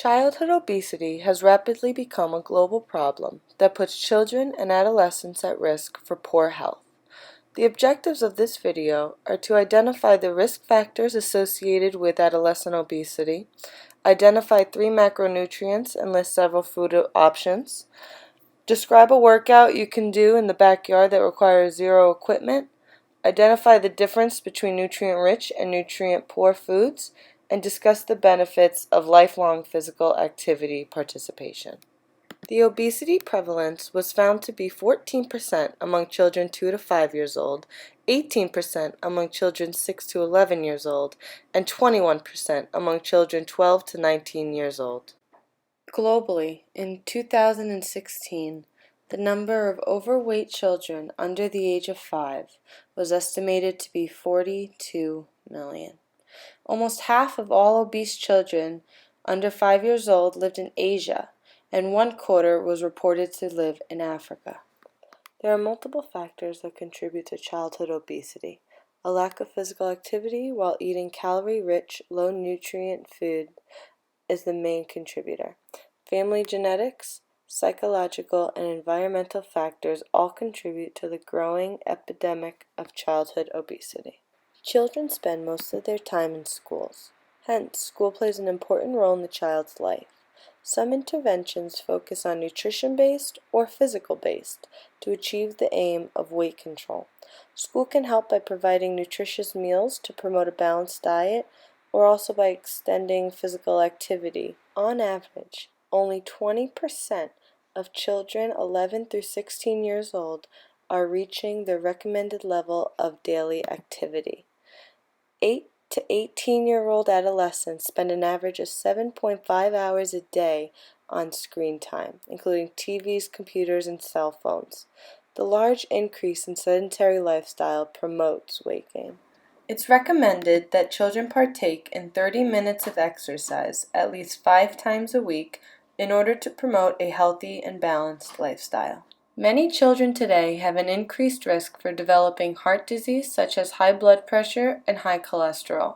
Childhood obesity has rapidly become a global problem that puts children and adolescents at risk for poor health. The objectives of this video are to identify the risk factors associated with adolescent obesity, identify 3 macronutrients and list several food options, describe a workout you can do in the backyard that requires zero equipment, identify the difference between nutrient-rich and nutrient-poor foods, and discuss the benefits of lifelong physical activity participation. The obesity prevalence was found to be 14% among children 2 to 5 years old, 18% among children 6 to 11 years old, and 21% among children 12 to 19 years old. Globally, in 2016, the number of overweight children under the age of 5 was estimated to be 42 million. Almost half of all obese children under 5 years old lived in Asia, and 1/4 was reported to live in Africa. There are multiple factors that contribute to childhood obesity. A lack of physical activity while eating calorie-rich, low-nutrient food is the main contributor. Family genetics, psychological, and environmental factors all contribute to the growing epidemic of childhood obesity. Children spend most of their time in schools. Hence, school plays an important role in the child's life. Some interventions focus on nutrition-based or physical-based to achieve the aim of weight control. School can help by providing nutritious meals to promote a balanced diet, or also by extending physical activity. On average, only 20% of children 11 through 16 years old are reaching the recommended level of daily activity. 8 to 18-year-old adolescents spend an average of 7.5 hours a day on screen time, including TVs, computers, and cell phones. The large increase in sedentary lifestyle promotes weight gain. It's recommended that children partake in 30 minutes of exercise at least 5 times a week in order to promote a healthy and balanced lifestyle. Many children today have an increased risk for developing heart disease such as high blood pressure and high cholesterol.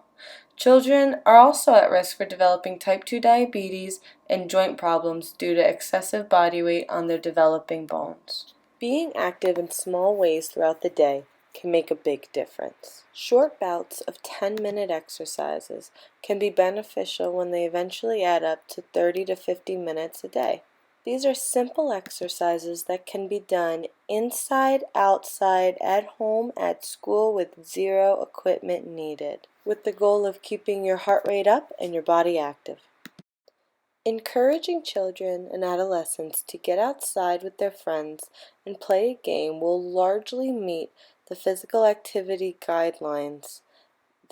Children are also at risk for developing type 2 diabetes and joint problems due to excessive body weight on their developing bones. Being active in small ways throughout the day can make a big difference. Short bouts of 10-minute exercises can be beneficial when they eventually add up to 30 to 50 minutes a day. These are simple exercises that can be done inside, outside, at home, at school with zero equipment needed, with the goal of keeping your heart rate up and your body active. Encouraging children and adolescents to get outside with their friends and play a game will largely meet the physical activity guidelines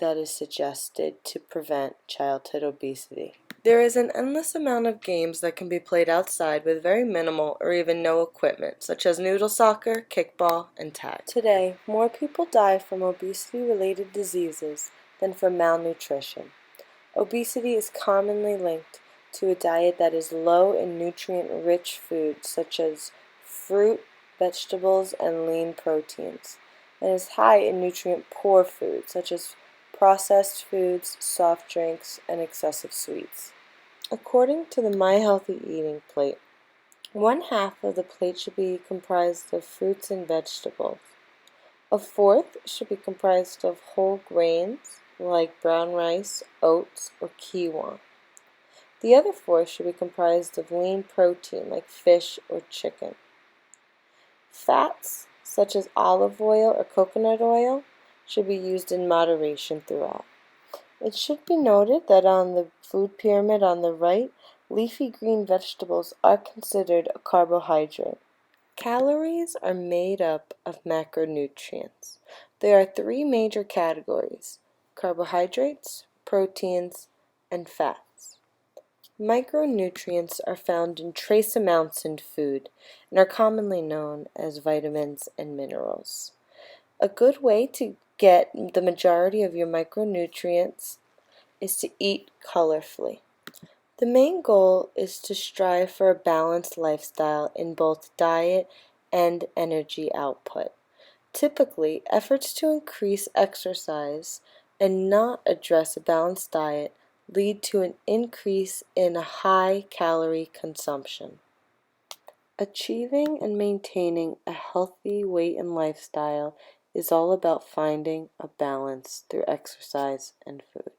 that is suggested to prevent childhood obesity. There is an endless amount of games that can be played outside with very minimal or even no equipment, such as noodle soccer, kickball, and tag. Today, more people die from obesity-related diseases than from malnutrition. Obesity is commonly linked to a diet that is low in nutrient-rich foods such as fruit, vegetables, and lean proteins, and is high in nutrient-poor foods such as processed foods, soft drinks, and excessive sweets. According to the My Healthy Eating plate, 1/2 of the plate should be comprised of fruits and vegetables. 1/4 should be comprised of whole grains like brown rice, oats, or quinoa. The other 1/4 should be comprised of lean protein like fish or chicken. Fats, such as olive oil or coconut oil, should be used in moderation throughout. It should be noted that on the food pyramid on the right, leafy green vegetables are considered a carbohydrate. Calories are made up of macronutrients. There are 3 major categories: carbohydrates, proteins, and fats. Micronutrients are found in trace amounts in food and are commonly known as vitamins and minerals. A good way to get the majority of your micronutrients is to eat colorfully. The main goal is to strive for a balanced lifestyle in both diet and energy output. Typically, efforts to increase exercise and not address a balanced diet lead to an increase in high-calorie consumption. Achieving and maintaining a healthy weight and lifestyle is all about finding a balance through exercise and food.